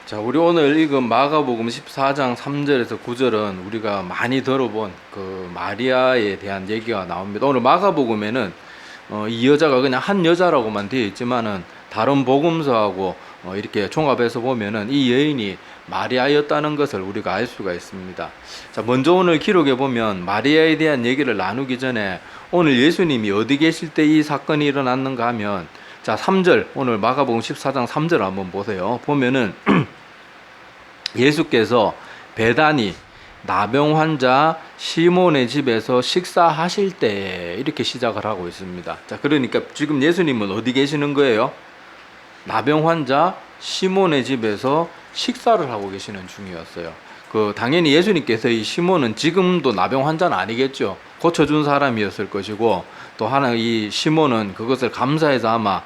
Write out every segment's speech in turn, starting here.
자, 우리 오늘 읽은 마가복음 14장 3절에서 9절은 우리가 많이 들어본 그 마리아에 대한 얘기가 나옵니다. 오늘 마가복음에는 이 여자가 그냥 한 여자라고만 되어 있지만은 다른 복음서하고 이렇게 종합해서 보면은 이 여인이 마리아였다는 것을 우리가 알 수가 있습니다. 자, 먼저 오늘 기록에 보면 마리아에 대한 얘기를 나누기 전에 오늘 예수님이 어디 계실 때 이 사건이 일어났는가 하면, 자, 3절, 오늘 마가복음 14장 3절 한번 보세요. 보면은 예수께서 베다니 나병 환자 시몬의 집에서 식사하실 때, 이렇게 시작을 하고 있습니다. 자, 그러니까 지금 예수님은 어디 계시는 거예요? 나병 환자 시몬의 집에서 식사를 하고 계시는 중이었어요. 당연히 예수님께서 이 시몬은 지금도 나병 환자는 아니겠죠. 고쳐준 사람이었을 것이고, 또 하나 이 시몬은 그것을 감사해서 아마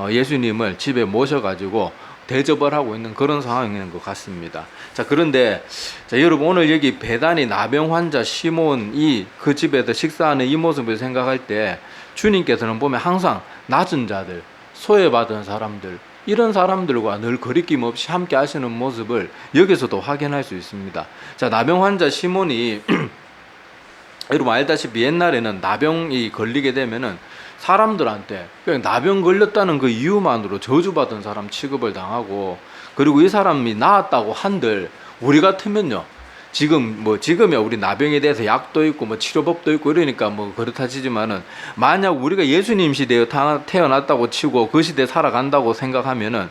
예수님을 집에 모셔가지고 대접을 하고 있는 그런 상황인 것 같습니다. 자, 그런데 자, 여러분, 오늘 여기 베다니 나병 환자 시몬이 그 집에서 식사하는 이 모습을 생각할 때 주님께서는 보면 항상 낮은 자들, 소외받은 사람들, 이런 사람들과 늘 거리낌 없이 함께 하시는 모습을 여기서도 확인할 수 있습니다. 자, 나병 환자 시몬이 여러분 알다시피 옛날에는 나병이 걸리게 되면은 사람들한테 그냥 나병 걸렸다는 그 이유만으로 저주받은 사람 취급을 당하고, 그리고 이 사람이 나았다고 한들 우리 같으면요, 지금이야 우리 나병에 대해서 약도 있고 뭐 치료법도 있고 이러니까 뭐 그렇다 치지만은, 만약 우리가 예수님 시대에 태어났다고 치고 그 시대에 살아간다고 생각하면은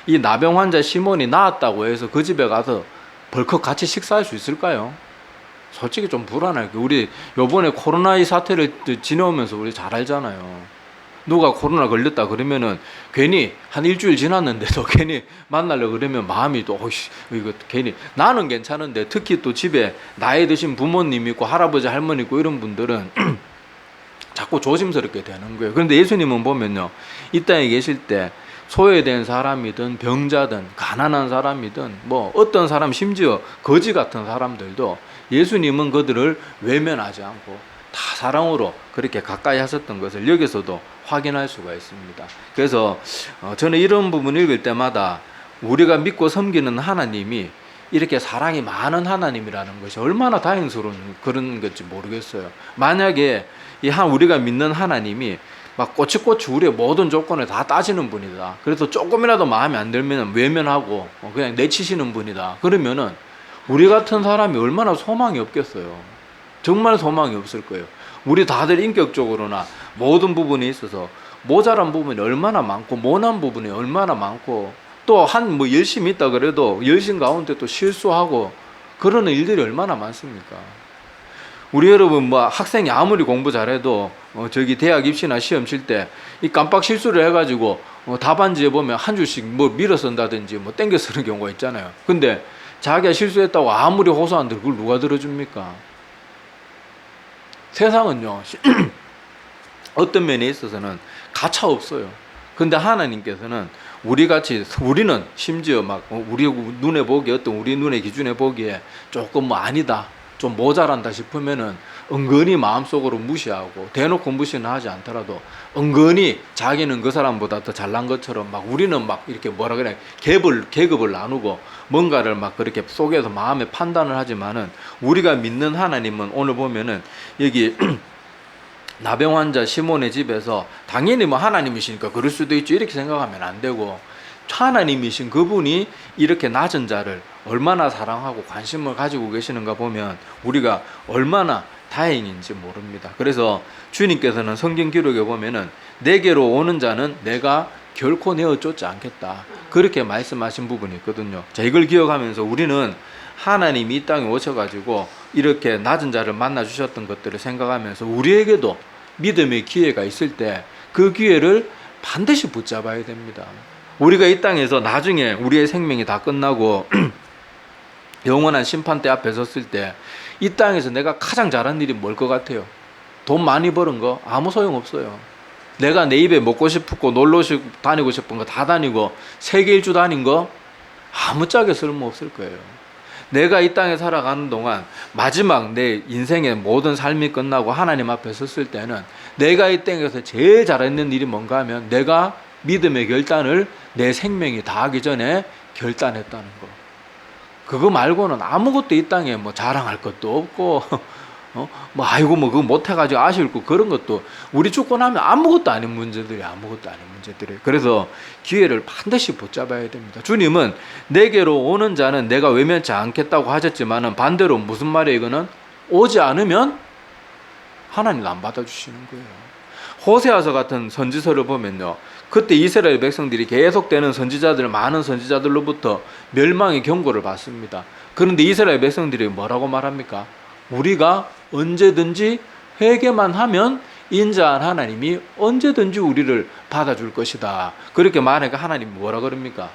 이 나병 환자 시몬이 나았다고 해서 그 집에 가서 벌컥 같이 식사할 수 있을까요? 솔직히 좀 불안해요. 우리 요번에 코로나 이 사태를 지내오면서 우리 잘 알잖아요. 누가 코로나 걸렸다 그러면은 괜히 한 일주일 지났는데도 괜히 만나려고 그러면 마음이 또 이거 괜히, 나는 괜찮은데 특히 또 집에 나이 드신 부모님 있고 할아버지 할머니 있고 이런 분들은 자꾸 조심스럽게 되는 거예요. 그런데 예수님은 보면요, 이 땅에 계실 때 소외된 사람이든 병자든 가난한 사람이든 뭐 어떤 사람, 심지어 거지 같은 사람들도 예수님은 그들을 외면하지 않고 다 사랑으로 그렇게 가까이 하셨던 것을 여기서도 확인할 수가 있습니다. 그래서 저는 이런 부분 읽을 때마다 우리가 믿고 섬기는 하나님이 이렇게 사랑이 많은 하나님이라는 것이 얼마나 다행스러운 그런 건지 모르겠어요. 만약에 우리가 믿는 하나님이 막 꼬치꼬치 우리의 모든 조건을 다 따지는 분이다, 그래서 조금이라도 마음에 안 들면 외면하고 그냥 내치시는 분이다, 그러면은 우리 같은 사람이 얼마나 소망이 없겠어요. 정말 소망이 없을 거예요. 우리 다들 인격적으로나 모든 부분에 있어서 모자란 부분이 얼마나 많고 모난 부분이 얼마나 많고, 또 열심히 있다 그래도 열심 가운데 또 실수하고 그러는 일들이 얼마나 많습니까? 우리 여러분 뭐 학생이 아무리 공부 잘해도 대학 입시나 시험 칠 때 이 깜빡 실수를 해가지고 답안지에 보면 한 줄씩 뭐 밀어 쓴다든지 뭐 땡겨 쓰는 경우가 있잖아요. 근데 자기가 실수했다고 아무리 호소한들 그걸 누가 들어줍니까? 세상은요 어떤 면에 있어서는 가차 없어요. 근데 하나님께서는 우리는 심지어 막 우리 눈에 보기에, 우리 눈의 기준에 보기에 조금 뭐 아니다, 좀 모자란다 싶으면은 은근히 마음속으로 무시하고, 대놓고 무시는 하지 않더라도 은근히 자기는 그 사람보다 더 잘난 것처럼 막 우리는 막 이렇게 뭐라 그래, 계급을 나누고 뭔가를 막 그렇게 속에서 마음에 판단을 하지만은, 우리가 믿는 하나님은 오늘 보면은 여기 나병 환자 시몬의 집에서 당연히 뭐 하나님이시니까 그럴 수도 있죠, 이렇게 생각하면 안 되고, 하나님이신 그분이 이렇게 낮은 자를 얼마나 사랑하고 관심을 가지고 계시는가 보면 우리가 얼마나 다행인지 모릅니다. 그래서 주님께서는 성경 기록에 보면은 내게로 오는 자는 내가 결코 내어 쫓지 않겠다, 그렇게 말씀하신 부분이 있거든요. 자, 이걸 기억하면서 우리는 하나님이 이 땅에 오셔가지고 이렇게 낮은 자를 만나 주셨던 것들을 생각하면서 우리에게도 믿음의 기회가 있을 때 그 기회를 반드시 붙잡아야 됩니다. 우리가 이 땅에서 나중에 우리의 생명이 다 끝나고 영원한 심판대 앞에 섰을 때 이 땅에서 내가 가장 잘한 일이 뭘 것 같아요? 돈 많이 버는 거 아무 소용없어요. 내가 내 입에 먹고 싶고 놀러 다니고 싶은 거 다 다니고 세계 일주 다닌 거 아무짝에 쓸모없을 거예요. 내가 이 땅에 살아가는 동안 마지막 내 인생의 모든 삶이 끝나고 하나님 앞에 섰을 때는 내가 이 땅에서 제일 잘했는 일이 뭔가 하면 내가 믿음의 결단을 내 생명이 다하기 전에 결단했다는 거. 그거 말고는 아무것도 이 땅에 뭐 자랑할 것도 없고 뭐 아이고 뭐 그거 못해가지고 아쉽고 그런 것도 우리 죽고 나면 아무것도 아닌 문제들이 아무것도 아닌 문제들이. 그래서 기회를 반드시 붙잡아야 됩니다. 주님은 내게로 오는 자는 내가 외면치 않겠다고 하셨지만은 반대로 무슨 말이에요? 이거는 오지 않으면 하나님도 안 받아주시는 거예요. 호세아서 같은 선지서를 보면요, 그때 이스라엘 백성들이 계속되는 선지자들, 많은 선지자들로부터 멸망의 경고를 받습니다. 그런데 이스라엘 백성들이 뭐라고 말합니까? 우리가 언제든지 회개만 하면 인자한 하나님이 언제든지 우리를 받아줄 것이다. 그렇게 말하니까 하나님이 뭐라 그럽니까?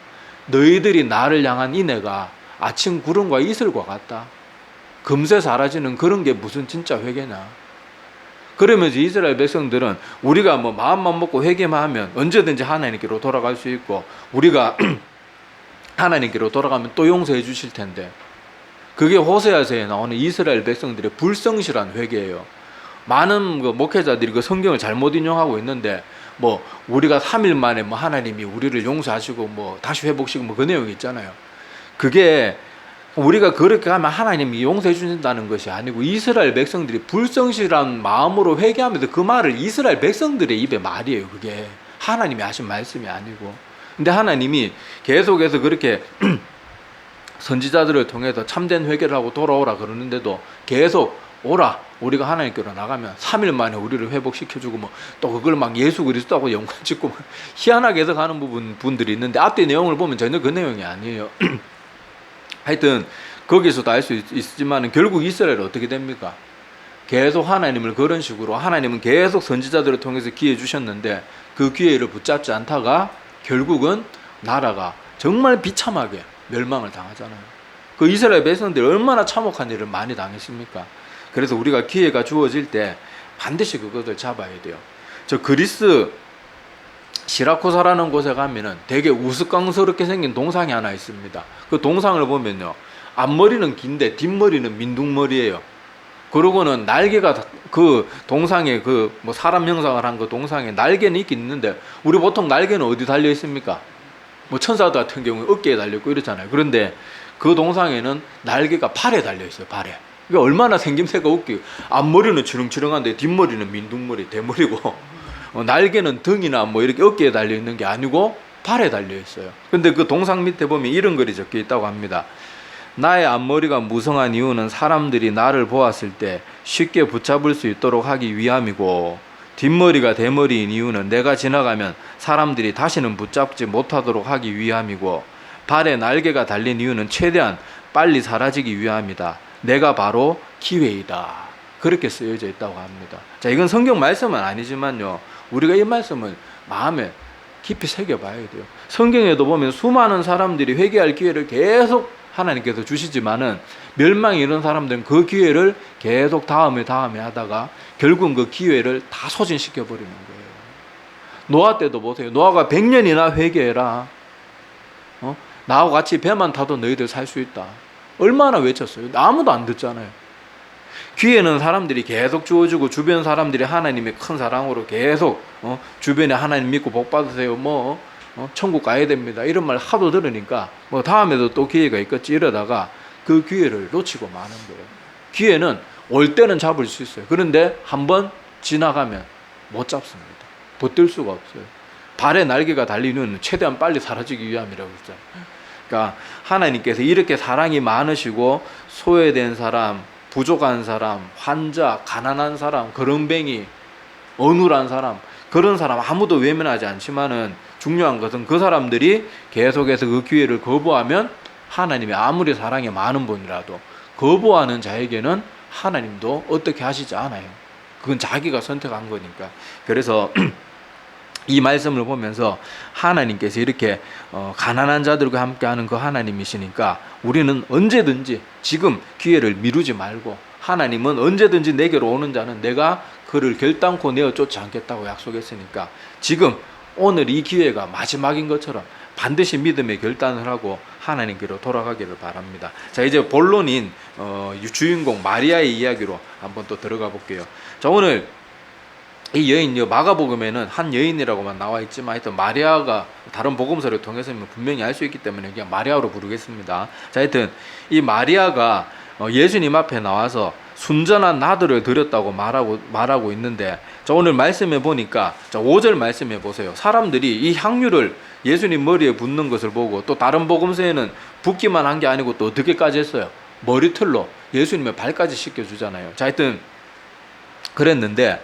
너희들이 나를 향한 인애가 아침 구름과 이슬과 같다. 금세 사라지는 그런 게 무슨 진짜 회개냐. 그러면서 이스라엘 백성들은 우리가 뭐 마음만 먹고 회개만 하면 언제든지 하나님께로 돌아갈 수 있고 우리가 하나님께로 돌아가면 또 용서해 주실 텐데, 그게 호세아서에 나오는 이스라엘 백성들의 불성실한 회개예요. 많은 그 목회자들이 그 성경을 잘못 인용하고 있는데 뭐 우리가 3일 만에 뭐 하나님이 우리를 용서하시고 뭐 다시 회복시키고 뭐 그 내용이 있잖아요. 그게 우리가 그렇게 하면 하나님이 용서해 주신다는 것이 아니고 이스라엘 백성들이 불성실한 마음으로 회개하면서 그 말을 이스라엘 백성들의 입에 말이에요. 그게 하나님이 하신 말씀이 아니고. 근데 하나님이 계속해서 그렇게 선지자들을 통해서 참된 회개를 하고 돌아오라 그러는데도 계속 오라, 우리가 하나님께로 나가면 3일 만에 우리를 회복시켜주고 뭐 또 그걸 막 예수 그리스도하고 연관짓고 희한하게 해석하는 분들이 있는데 앞뒤 내용을 보면 전혀 그 내용이 아니에요. 하여튼 거기서도 알 수 있지만 결국 이스라엘은 어떻게 됩니까? 계속 하나님을 그런 식으로, 하나님은 계속 선지자들을 통해서 기회 주셨는데 그 기회를 붙잡지 않다가 결국은 나라가 정말 비참하게 멸망을 당하잖아요. 그 이스라엘 백성들이 얼마나 참혹한 일을 많이 당했습니까? 그래서 우리가 기회가 주어질 때 반드시 그것을 잡아야 돼요. 저 그리스 시라쿠사라는 곳에 가면은 되게 우스꽝스럽게 생긴 동상이 하나 있습니다. 그 동상을 보면요, 앞머리는 긴데 뒷머리는 민둥머리예요. 그러고는 날개가 그 동상에 그 뭐 사람 형상을 한 그 동상에 날개는 있긴 있는데 우리 보통 날개는 어디 달려 있습니까? 뭐 천사들 같은 경우에 어깨에 달려 있고 이렇잖아요. 그런데 그 동상에는 날개가 팔에 달려 있어요. 팔에. 이게 얼마나 생김새가 웃기고, 앞머리는 주렁주렁한데 뒷머리는 민둥머리, 대머리고 날개는 등이나 뭐 이렇게 어깨에 달려 있는 게 아니고 팔에 달려 있어요. 근데 그 동상 밑에 보면 이런 글이 적혀 있다고 합니다. 나의 앞머리가 무성한 이유는 사람들이 나를 보았을 때 쉽게 붙잡을 수 있도록 하기 위함이고, 뒷머리가 대머리인 이유는 내가 지나가면 사람들이 다시는 붙잡지 못하도록 하기 위함이고, 발에 날개가 달린 이유는 최대한 빨리 사라지기 위함이다. 내가 바로 기회이다. 그렇게 쓰여져 있다고 합니다. 자, 이건 성경 말씀은 아니지만요, 우리가 이 말씀을 마음에 깊이 새겨봐야 돼요. 성경에도 보면 수많은 사람들이 회개할 기회를 계속 하나님께서 주시지만은 멸망이 이런 사람들은 그 기회를 계속 다음에 하다가 결국은 그 기회를 다 소진시켜 버리는 거예요. 노아 때도 보세요. 노아가 100년이나 회개해라. 나하고 같이 배만 타도 너희들 살 수 있다. 얼마나 외쳤어요. 아무도 안 듣잖아요. 기회는 사람들이 계속 주어주고 주변 사람들이 하나님의 큰 사랑으로 계속 주변에 하나님 믿고 복 받으세요. 천국 가야 됩니다. 이런 말 하도 들으니까 다음에도 또 기회가 있겠지 이러다가 그 기회를 놓치고 마는 거예요. 기회는 올 때는 잡을 수 있어요. 그런데 한번 지나가면 못 잡습니다. 붙들 수가 없어요. 발에 날개가 달린 이유는 최대한 빨리 사라지기 위함이라고 했잖아요. 그러니까 하나님께서 이렇게 사랑이 많으시고 소외된 사람, 부족한 사람, 환자, 가난한 사람, 거렁뱅이, 어눌한 사람, 그런 사람 아무도 외면하지 않지만은 중요한 것은 그 사람들이 계속해서 그 기회를 거부하면 하나님이 아무리 사랑이 많은 분이라도 거부하는 자에게는 하나님도 어떻게 하시지 않아요. 그건 자기가 선택한 거니까. 그래서 이 말씀을 보면서 하나님께서 이렇게 가난한 자들과 함께하는 그 하나님이시니까 우리는 언제든지 지금 기회를 미루지 말고, 하나님은 언제든지 내게로 오는 자는 내가 그를 결단코 내어 쫓지 않겠다고 약속했으니까 지금 오늘 이 기회가 마지막인 것처럼 반드시 믿음의 결단을 하고 하나님께로 돌아가기를 바랍니다. 자, 이제 본론인 주인공 마리아의 이야기로 한번 또 들어가 볼게요. 자, 오늘 이 여인, 마가복음에는 한 여인이라고만 나와 있지만 하여튼 마리아가 다른 복음서를 통해서 분명히 알 수 있기 때문에 그냥 마리아로 부르겠습니다. 자, 하여튼 이 마리아가 예수님 앞에 나와서 순전한 나들을 드렸다고 말하고 있는데, 자, 오늘 말씀해 보니까, 자, 5절 말씀해 보세요. 사람들이 이 향유를 예수님 머리에 붓는 것을 보고, 또 다른 복음서에는 붓기만 한 게 아니고 또 어떻게까지 했어요? 머리털로 예수님의 발까지 씻겨주잖아요. 자, 하여튼 그랬는데,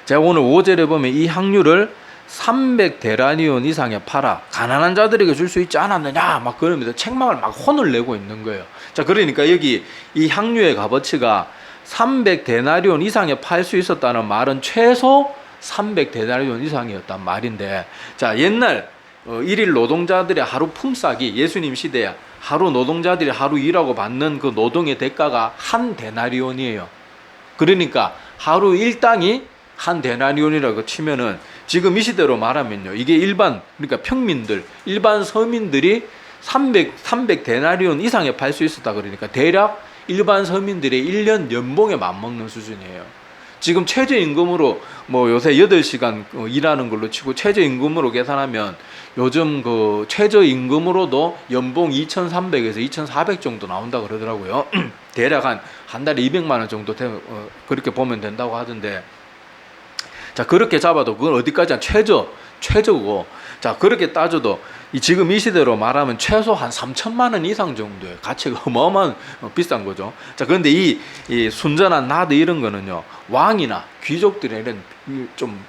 제가 오늘 5절에 보면 이 향유를 300데나리온 이상에 팔아 가난한 자들에게 줄 수 있지 않았느냐 막 그러면서 책망을 막 혼을 내고 있는 거예요. 자, 그러니까 여기 이 향유의 값어치가 300데나리온 이상에 팔 수 있었다는 말은 최소 300데나리온 이상이었단 말인데, 자, 옛날 일일 노동자들의 하루 품삯이 예수님 시대에 하루 노동자들이 하루 일하고 받는 그 노동의 대가가 한 데나리온이에요. 그러니까 하루 일당이 한 데나리온이라고 치면은 지금 이 시대로 말하면요, 이게 일반, 그러니까 평민들, 일반 서민들이 300 데나리온 이상에 팔 수 있었다. 그러니까 대략 일반 서민들의 1년 연봉에 맞먹는 수준이에요. 지금 최저임금으로 요새 8시간 일하는 걸로 치고 최저임금으로 계산하면 요즘 그 최저임금으로도 연봉 2,300에서 2,400 정도 나온다 그러더라고요. 대략 한 달에 200만 원 정도 그렇게 보면 된다고 하던데, 자, 그렇게 잡아도 그건 어디까지나 최저고, 자, 그렇게 따져도 지금 이 시대로 말하면 최소 한 3천만 원 이상 정도의 가치가 어마어마한 비싼 거죠. 자, 그런데 이 순전한 나드 이런 거는요, 왕이나 귀족들의 이런 좀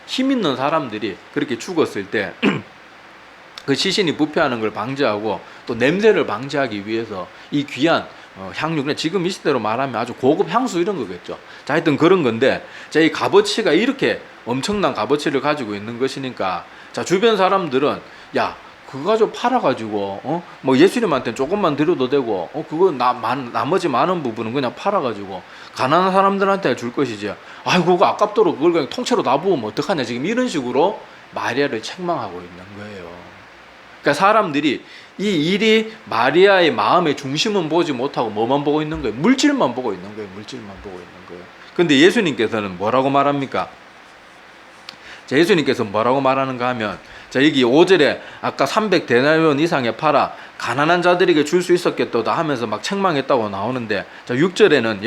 힘 있는 사람들이 그렇게 죽었을 때 그 시신이 부패하는 걸 방지하고 또 냄새를 방지하기 위해서 이 귀한 향유, 그냥 지금 이 시대로 말하면 아주 고급 향수 이런 거겠죠. 자, 하여튼 그런 건데, 자, 이 값어치가 이렇게 엄청난 값어치를 가지고 있는 것이니까, 자, 주변 사람들은 야, 그거 가지고 팔아가지고 예수님한테는 조금만 드려도 되고 그거 나머지 많은 부분은 그냥 팔아가지고 가난한 사람들한테 줄 것이지, 아이고 그거 아깝도록 그걸 그냥 통째로 놔부으면 어떡하냐, 지금 이런 식으로 마리아를 책망하고 있는 거예요. 그러니까 사람들이 이 일이 마리아의 마음의 중심은 보지 못하고 뭐만 보고 있는 거예요? 물질만 보고 있는 거예요. 물질만 보고 있는 거예요. 근데 예수님께서는 뭐라고 말합니까? 자, 예수님께서 뭐라고 말하는가 하면, 자, 여기 5절에 아까 300데나리온 이상에 팔아 가난한 자들에게 줄 수 있었겠도다 하면서 막 책망했다고 나오는데, 자, 6절에는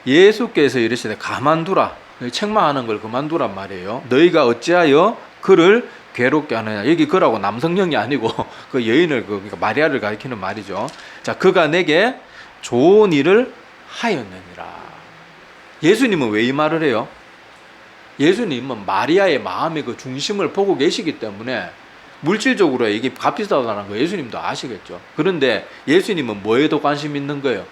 예수께서 이르시되 가만두라, 책망하는 걸 그만두란 말이에요. 너희가 어찌하여 그를 괴롭게 하느냐. 여기 그라고 남성형이 아니고 그 여인을, 그러니까 마리아를 가리키는 말이죠. 자, 그가 내게 좋은 일을 하였느니라. 예수님은 왜 이 말을 해요? 예수님은 마리아의 마음의 그 중심을 보고 계시기 때문에 물질적으로 이게 값비싸다는 거 예수님도 아시겠죠. 그런데 예수님은 뭐에도 관심 있는 거예요?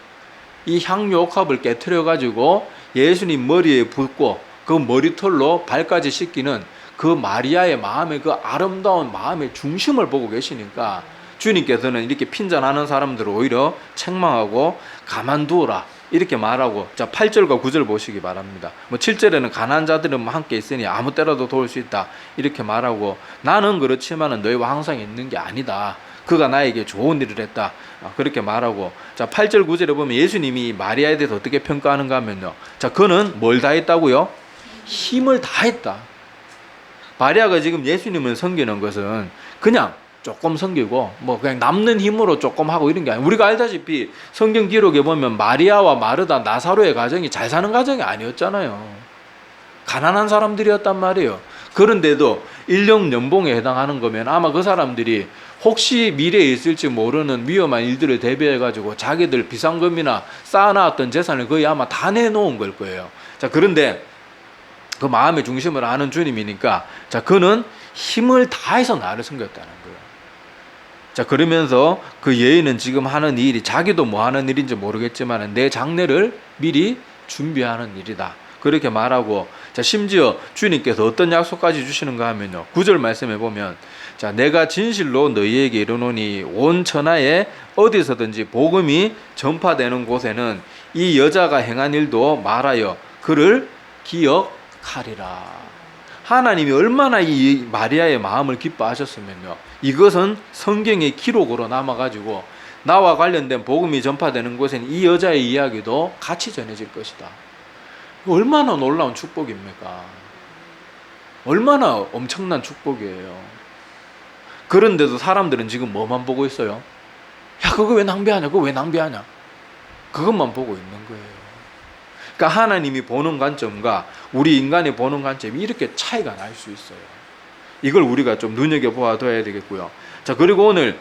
이 향유 옥합을 깨트려 가지고 예수님 머리에 붓고 그 머리털로 발까지 씻기는 그 마리아의 마음의 그 아름다운 마음의 중심을 보고 계시니까 주님께서는 이렇게 핀잔하는 사람들을 오히려 책망하고 가만두어라 이렇게 말하고, 자, 8절과 9절 보시기 바랍니다. 7절에는 가난한 자들은 함께 있으니 아무 때라도 도울 수 있다 이렇게 말하고, 나는 그렇지만은 너희와 항상 있는 게 아니다, 그가 나에게 좋은 일을 했다 그렇게 말하고, 자, 8절 9절에 보면 예수님이 마리아에 대해서 어떻게 평가하는가 하면요, 자, 그는 뭘 다 했다고요? 힘을 다 했다. 마리아가 지금 예수님을 섬기는 것은 그냥 조금 섬기고 그냥 남는 힘으로 조금 하고 이런 게 아니에요. 우리가 알다시피 성경 기록에 보면 마리아와 마르다, 나사로의 가정이 잘 사는 가정이 아니었잖아요. 가난한 사람들이었단 말이에요. 그런데도 일용 연봉에 해당하는 거면 아마 그 사람들이 혹시 미래에 있을지 모르는 위험한 일들을 대비해 가지고 자기들 비상금이나 쌓아놨던 재산을 거의 아마 다 내놓은 걸 거예요. 자, 그런데 그 마음의 중심을 아는 주님이니까, 자, 그는 힘을 다해서 나를 섬겼다는 거예요. 자, 그러면서 그 여인은 지금 하는 이 일이 자기도 뭐 하는 일인지 모르겠지만 내 장례를 미리 준비하는 일이다 그렇게 말하고, 자, 심지어 주님께서 어떤 약속까지 주시는가 하면요, 9절 말씀해 보면, 자, 내가 진실로 너희에게 이르노니 온 천하에 어디서든지 복음이 전파되는 곳에는 이 여자가 행한 일도 말하여 그를 기억하리라. 하나님이 얼마나 이 마리아의 마음을 기뻐하셨으면요, 이것은 성경의 기록으로 남아가지고 나와 관련된 복음이 전파되는 곳에는 이 여자의 이야기도 같이 전해질 것이다. 얼마나 놀라운 축복입니까? 얼마나 엄청난 축복이에요. 그런데도 사람들은 지금 뭐만 보고 있어요? 야, 그거 왜 낭비하냐? 그거 왜 낭비하냐? 그것만 보고 있는 거예요. 그러니까 하나님이 보는 관점과 우리 인간이 보는 관점이 이렇게 차이가 날 수 있어요. 이걸 우리가 좀 눈여겨보아둬야 되겠고요. 자, 그리고 오늘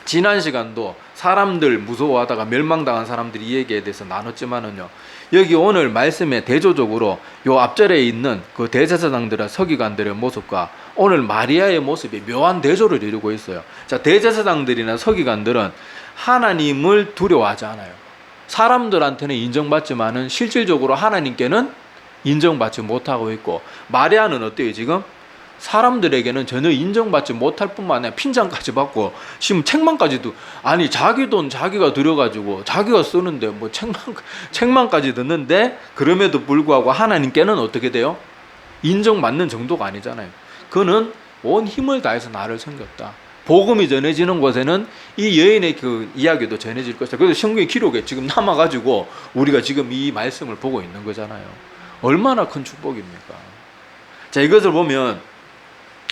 지난 시간도 사람들 무서워하다가 멸망당한 사람들이 이 얘기에 대해서 나눴지만은요, 여기 오늘 말씀에 대조적으로 요 앞절에 있는 그 대제사장들의 서기관들의 모습과 오늘 마리아의 모습이 묘한 대조를 이루고 있어요. 자, 대제사장들이나 서기관들은 하나님을 두려워하지 않아요. 사람들한테는 인정받지만은 실질적으로 하나님께는 인정받지 못하고 있고, 마리아는 어때요 지금? 사람들에게는 전혀 인정받지 못할 뿐만 아니라 핀잔까지 받고, 지금 책망까지도, 아니 자기 돈 자기가 들여가지고 자기가 쓰는데 뭐 책망까지 듣는데, 그럼에도 불구하고 하나님께는 어떻게 돼요? 인정받는 정도가 아니잖아요. 그는 온 힘을 다해서 나를 섬겼다. 복음이 전해지는 곳에는 이 여인의 그 이야기도 전해질 것이다. 그래서 성경의 기록에 지금 남아가지고 우리가 지금 이 말씀을 보고 있는 거잖아요. 얼마나 큰 축복입니까? 자, 이것을 보면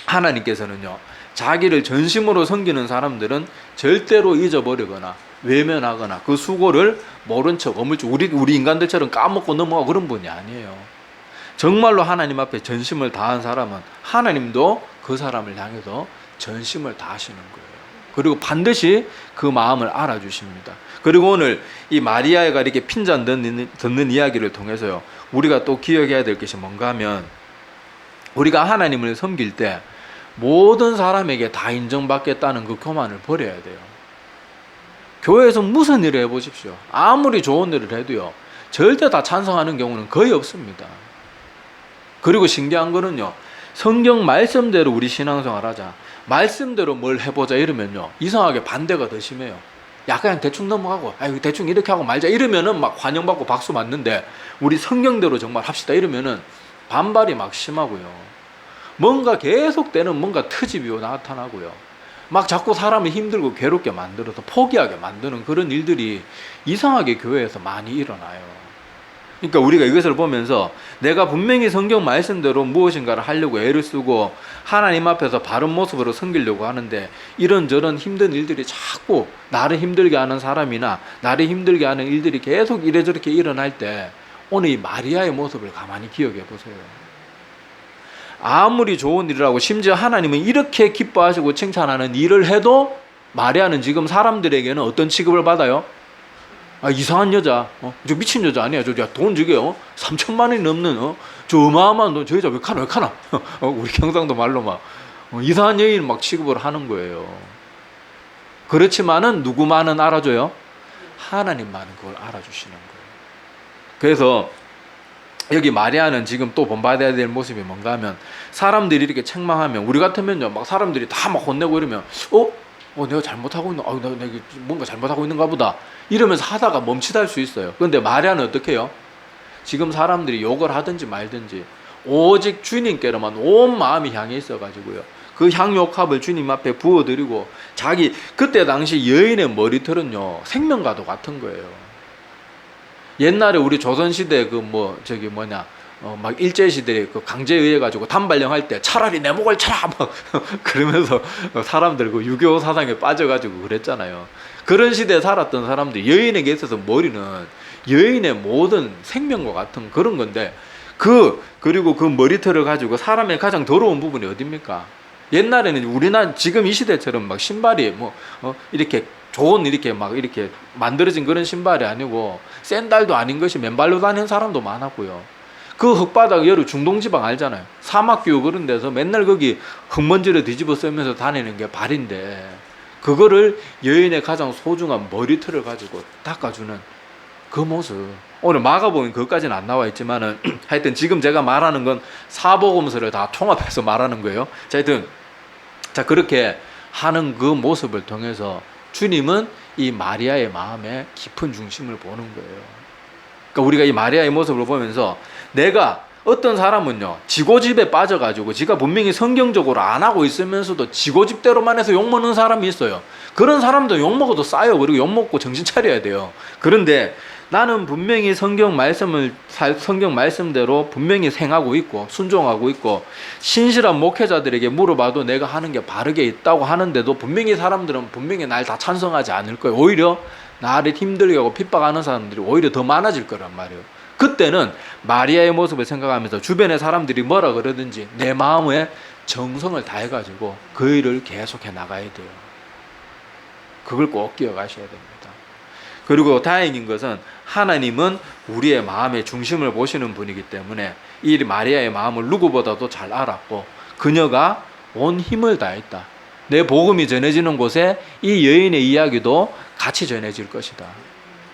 하나님께서는요, 자기를 전심으로 섬기는 사람들은 절대로 잊어버리거나 외면하거나 그 수고를 모른 척 어물쩍 우리 인간들처럼 까먹고 넘어가고 그런 분이 아니에요. 정말로 하나님 앞에 전심을 다한 사람은 하나님도 그 사람을 향해서 전심을 다하시는 거예요. 그리고 반드시 그 마음을 알아주십니다. 그리고 오늘 이 마리아가 이렇게 핀잔 듣는 이야기를 통해서요, 우리가 또 기억해야 될 것이 뭔가 하면, 우리가 하나님을 섬길 때 모든 사람에게 다 인정받겠다는 그 교만을 버려야 돼요. 교회에서 무슨 일을 해보십시오. 아무리 좋은 일을 해도요, 절대 다 찬성하는 경우는 거의 없습니다. 그리고 신기한 거는요, 성경 말씀대로 우리 신앙생활 하자, 말씀대로 뭘 해보자 이러면요, 이상하게 반대가 더 심해요. 야, 그냥 대충 넘어가고, 아유, 대충 이렇게 하고 말자 이러면은 막 환영받고 박수 맞는데, 우리 성경대로 정말 합시다 이러면은 반발이 막 심하고요. 뭔가 계속되는 뭔가 트집이 나타나고요. 막 자꾸 사람을 힘들고 괴롭게 만들어서 포기하게 만드는 그런 일들이 이상하게 교회에서 많이 일어나요. 그러니까 우리가 이것을 보면서 내가 분명히 성경 말씀대로 무엇인가를 하려고 애를 쓰고 하나님 앞에서 바른 모습으로 섬기려고 하는데, 이런저런 힘든 일들이 자꾸 나를 힘들게 하는 사람이나 나를 힘들게 하는 일들이 계속 이래저렇게 일어날 때, 오늘 이 마리아의 모습을 가만히 기억해 보세요. 아무리 좋은 일이라고, 심지어 하나님은 이렇게 기뻐하시고 칭찬하는 일을 해도 마리아는 지금 사람들에게는 어떤 취급을 받아요? 아, 이상한 여자, 저 미친 여자 아니야. 돈 저게 3천만 원이 넘는 저 어마어마한 돈, 저 여자 왜 카나? 우리 경상도 말로 막 이상한 여인 막 취급을 하는 거예요. 그렇지만은 누구만은 알아줘요? 하나님만은 그걸 알아주시는 거예요. 그래서 여기 마리아는 지금 또 본받아야 될 모습이 뭔가 하면, 사람들이 이렇게 책망하면, 우리 같으면요, 막 사람들이 다 막 혼내고 이러면, 내가 잘못하고 있나? 내가 뭔가 잘못하고 있는가 보다. 이러면서 하다가 멈칫할 수 있어요. 그런데 마리아는 어떻게 해요? 지금 사람들이 욕을 하든지 말든지 오직 주님께로만 온 마음이 향해 있어가지고요, 그 향유옥합을 주님 앞에 부어드리고, 자기 그때 당시 여인의 머리털은요, 생명과도 같은 거예요. 옛날에 우리 조선시대 막 일제시대에 그 강제에 의해 가지고 단발령 할 때 차라리 내 목을 쳐라 막 그러면서 사람들 그 유교 사상에 빠져가지고 그랬잖아요. 그런 시대에 살았던 사람들이, 여인에게 있어서 머리는 여인의 모든 생명과 같은 그런 건데, 그리고 그 머리털을 가지고 사람의 가장 더러운 부분이 어딥니까? 옛날에는 우리나라 지금 이 시대처럼 막 신발이 이렇게 좋은 이렇게 만들어진 그런 신발이 아니고, 샌달도 아닌 것이 맨발로 다니는 사람도 많았고요. 그 흙바닥, 여러 중동지방 알잖아요. 사막교육 그런 데서 맨날 거기 흙먼지를 뒤집어 쓰면서 다니는 게 발인데, 그거를 여인의 가장 소중한 머리털을 가지고 닦아주는 그 모습. 오늘 마가복음 그것까지는 안 나와 있지만은 하여튼 지금 제가 말하는 건 사복음서를 다 통합해서 말하는 거예요. 자, 그렇게 하는 그 모습을 통해서 주님은 이 마리아의 마음의 깊은 중심을 보는 거예요. 그러니까 우리가 이 마리아의 모습을 보면서, 내가 어떤 사람은요, 지고집에 빠져가지고 지가 분명히 성경적으로 안 하고 있으면서도 지고집대로만 해서 욕먹는 사람이 있어요. 그런 사람도 욕먹어도 싸요. 그리고 욕먹고 정신 차려야 돼요. 그런데 나는 분명히 성경 말씀대로 분명히 행하고 있고 순종하고 있고 신실한 목회자들에게 물어봐도 내가 하는 게 바르게 있다고 하는데도 분명히 사람들은 분명히 날 다 찬성하지 않을 거예요. 오히려 나를 힘들게 하고 핍박하는 사람들이 오히려 더 많아질 거란 말이에요. 그때는 마리아의 모습을 생각하면서 주변의 사람들이 뭐라 그러든지 내 마음에 정성을 다해가지고 그 일을 계속해 나가야 돼요. 그걸 꼭 기억하셔야 됩니다. 그리고 다행인 것은 하나님은 우리의 마음의 중심을 보시는 분이기 때문에 이 마리아의 마음을 누구보다도 잘 알았고 그녀가 온 힘을 다했다. 내 복음이 전해지는 곳에 이 여인의 이야기도 같이 전해질 것이다.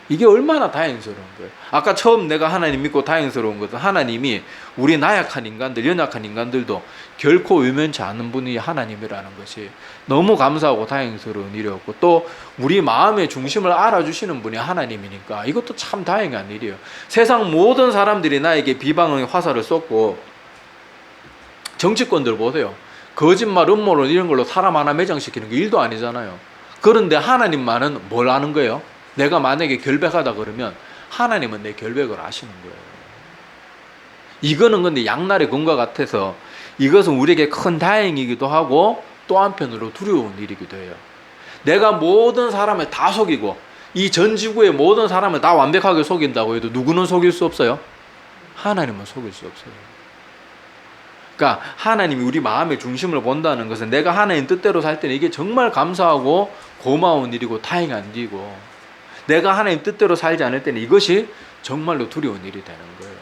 이게 얼마나 다행스러운 거예요. 아까 처음 내가 하나님 믿고 다행스러운 것은 하나님이 우리 나약한 인간들, 연약한 인간들도 결코 외면치 않는 분이 하나님이라는 것이 너무 감사하고 다행스러운 일이었고, 또 우리 마음의 중심을 알아주시는 분이 하나님이니까 이것도 참 다행한 일이에요. 세상 모든 사람들이 나에게 비방의 화살을 쏟고, 정치권들 보세요. 거짓말, 음모론 이런 걸로 사람 하나 매장시키는 게 일도 아니잖아요. 그런데 하나님만은 뭘 아는 거예요? 내가 만약에 결백하다 그러면 하나님은 내 결백을 아시는 거예요. 이거는 근데 양날의 검과 같아서 이것은 우리에게 큰 다행이기도 하고 또 한편으로 두려운 일이기도 해요. 내가 모든 사람을 다 속이고 이 전 지구의 모든 사람을 다 완벽하게 속인다고 해도 누구는 속일 수 없어요? 하나님은 속일 수 없어요. 그러니까 하나님이 우리 마음의 중심을 본다는 것은 내가 하나님 뜻대로 살 때는 이게 정말 감사하고 고마운 일이고 다행한 일이고, 내가 하나님 뜻대로 살지 않을 때는 이것이 정말로 두려운 일이 되는 거예요.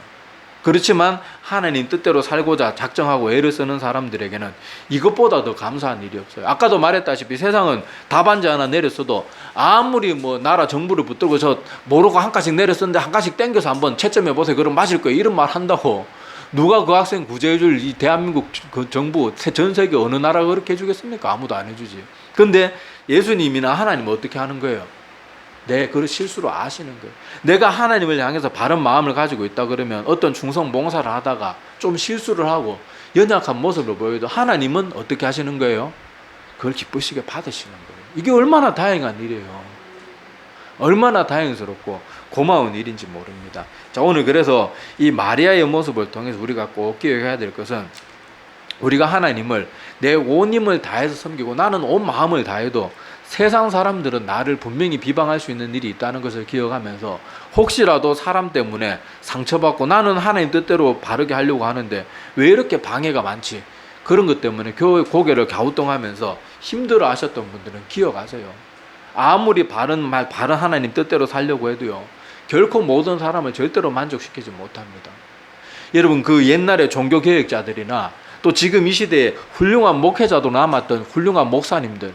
그렇지만 하나님 뜻대로 살고자 작정하고 애를 쓰는 사람들에게는 이것보다 더 감사한 일이 없어요. 아까도 말했다시피 세상은 답안지 하나 내렸어도 아무리 뭐 나라 정부를 붙들고 저 모르고 한 칸씩 내렸었는데 한 칸씩 땡겨서 한번 채점해 보세요. 그럼 맞을 거예요. 이런 말 한다고 누가 그 학생 구제해줄 이 대한민국 그 정부 전 세계 어느 나라가 그렇게 해주겠습니까? 아무도 안 해주지. 근데 예수님이나 하나님은 어떻게 하는 거예요? 내 그런 실수로 아시는 거예요. 내가 하나님을 향해서 바른 마음을 가지고 있다 그러면 어떤 충성 봉사를 하다가 좀 실수를 하고 연약한 모습을 보여도 하나님은 어떻게 하시는 거예요? 그걸 기쁘시게 받으시는 거예요. 이게 얼마나 다행한 일이에요. 얼마나 다행스럽고 고마운 일인지 모릅니다. 자, 오늘 그래서 이 마리아의 모습을 통해서 우리가 꼭 기억해야 될 것은, 우리가 하나님을 내 온 힘을 다해서 섬기고 나는 온 마음을 다해도 세상 사람들은 나를 분명히 비방할 수 있는 일이 있다는 것을 기억하면서, 혹시라도 사람 때문에 상처받고 나는 하나님 뜻대로 바르게 하려고 하는데 왜 이렇게 방해가 많지? 그런 것 때문에 고개를 갸우뚱하면서 힘들어 하셨던 분들은 기억하세요. 아무리 바른 하나님 뜻대로 살려고 해도요, 결코 모든 사람을 절대로 만족시키지 못합니다. 여러분, 그 옛날에 종교개혁자들이나 또 지금 이 시대에 훌륭한 목회자도 남았던 훌륭한 목사님들,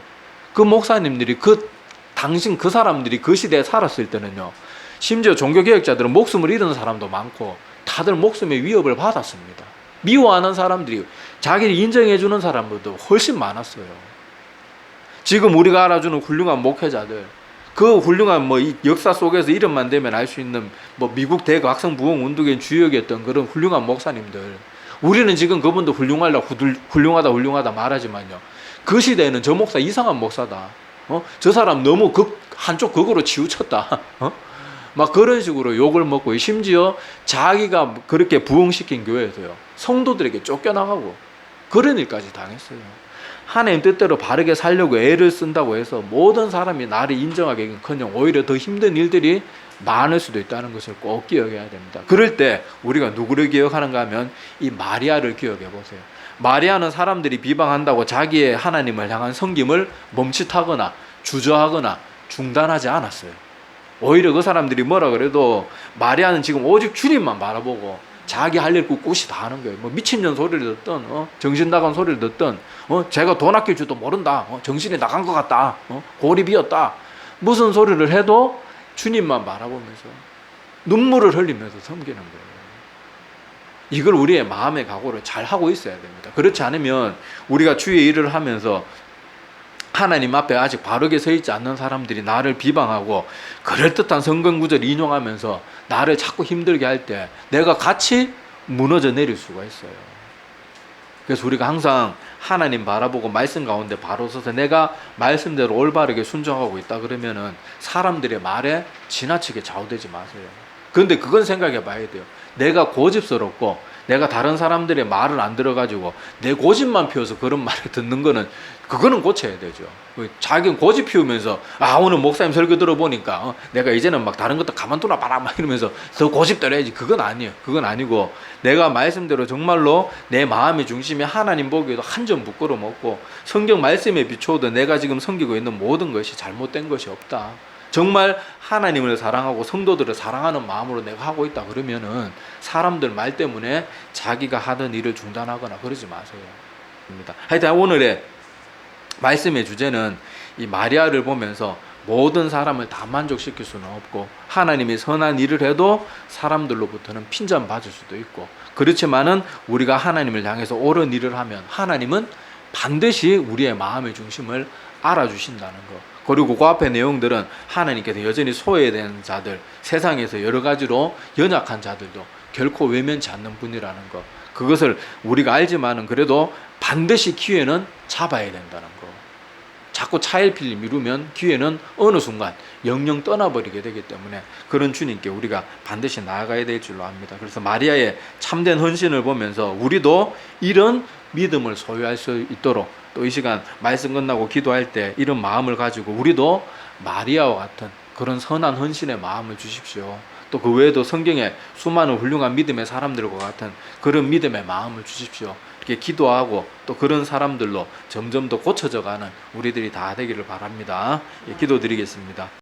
그 목사님들이 당신 그 사람들이 그 시대에 살았을 때는요, 심지어 종교개혁자들은 목숨을 잃은 사람도 많고 다들 목숨의 위협을 받았습니다. 미워하는 사람들이, 자기를 인정해주는 사람들도 훨씬 많았어요. 지금 우리가 알아주는 훌륭한 목회자들, 그 훌륭한 이 역사 속에서 이름만 대면 알 수 있는 미국 대거 학생 부흥 운동의 주역이었던 그런 훌륭한 목사님들, 우리는 지금 그분도 훌륭하다 말하지만요, 그 시대에는 저 목사 이상한 목사다, 저 사람 너무 한쪽 극으로 치우쳤다, 막 그런 식으로 욕을 먹고, 심지어 자기가 그렇게 부흥시킨 교회에서요, 성도들에게 쫓겨나가고 그런 일까지 당했어요. 하나님 뜻대로 바르게 살려고 애를 쓴다고 해서 모든 사람이 나를 인정하기는커녕 오히려 더 힘든 일들이 많을 수도 있다는 것을 꼭 기억해야 됩니다. 그럴 때 우리가 누구를 기억하는가 하면 이 마리아를 기억해 보세요. 마리아는 사람들이 비방한다고 자기의 하나님을 향한 섬김을 멈칫하거나 주저하거나 중단하지 않았어요. 오히려 그 사람들이 뭐라 그래도 마리아는 지금 오직 주님만 바라보고 자기 할 일 꿋꿋이 다 하는 거예요. 미친년 소리를 듣든 정신 나간 소리를 듣든 제가 돈 아낄 줄도 모른다, 정신이 나간 것 같다, 골이 비었다, 무슨 소리를 해도 주님만 바라보면서 눈물을 흘리면서 섬기는 거예요. 이걸 우리의 마음의 각오를 잘 하고 있어야 됩니다. 그렇지 않으면 우리가 주의 일을 하면서 하나님 앞에 아직 바르게 서 있지 않는 사람들이 나를 비방하고 그럴듯한 성경 구절 인용하면서 나를 자꾸 힘들게 할 때 내가 같이 무너져 내릴 수가 있어요. 그래서 우리가 항상 하나님 바라보고 말씀 가운데 바로 서서 내가 말씀대로 올바르게 순종하고 있다 그러면은 사람들의 말에 지나치게 좌우되지 마세요. 그런데 그건 생각해 봐야 돼요. 내가 고집스럽고 내가 다른 사람들의 말을 안 들어가지고 내 고집만 피워서 그런 말을 듣는 거는 그거는 고쳐야 되죠. 자기는 고집 피우면서 오늘 목사님 설교 들어보니까 내가 이제는 막 다른 것도 가만두나 봐라 막 이러면서 더 고집대로 해야지. 그건 아니에요. 그건 아니고 내가 말씀대로 정말로 내 마음의 중심이 하나님 보기에도 한 점 부끄럼 없고 성경 말씀에 비추어도 내가 지금 섬기고 있는 모든 것이 잘못된 것이 없다. 정말 하나님을 사랑하고 성도들을 사랑하는 마음으로 내가 하고 있다 그러면은 사람들 말 때문에 자기가 하던 일을 중단하거나 그러지 마세요. 하여튼 오늘의 말씀의 주제는 이 마리아를 보면서 모든 사람을 다 만족시킬 수는 없고 하나님이 선한 일을 해도 사람들로부터는 핀잔받을 수도 있고 그렇지만은 우리가 하나님을 향해서 옳은 일을 하면 하나님은 반드시 우리의 마음의 중심을 알아주신다는 것. 그리고 그 앞에 내용들은 하나님께서 여전히 소외된 자들, 세상에서 여러 가지로 연약한 자들도 결코 외면치 않는 분이라는 것. 그것을 우리가 알지만은 그래도 반드시 기회는 잡아야 된다는 것. 자꾸 차일피일 미루면 기회는 어느 순간 영영 떠나버리게 되기 때문에 그런 주님께 우리가 반드시 나아가야 될 줄로 압니다. 그래서 마리아의 참된 헌신을 보면서 우리도 이런 믿음을 소유할 수 있도록 또 이 시간 말씀 끝나고 기도할 때 이런 마음을 가지고 우리도 마리아와 같은 그런 선한 헌신의 마음을 주십시오. 또 그 외에도 성경에 수많은 훌륭한 믿음의 사람들과 같은 그런 믿음의 마음을 주십시오. 이렇게 기도하고 또 그런 사람들로 점점 더 고쳐져 가는 우리들이 다 되기를 바랍니다. 기도드리겠습니다.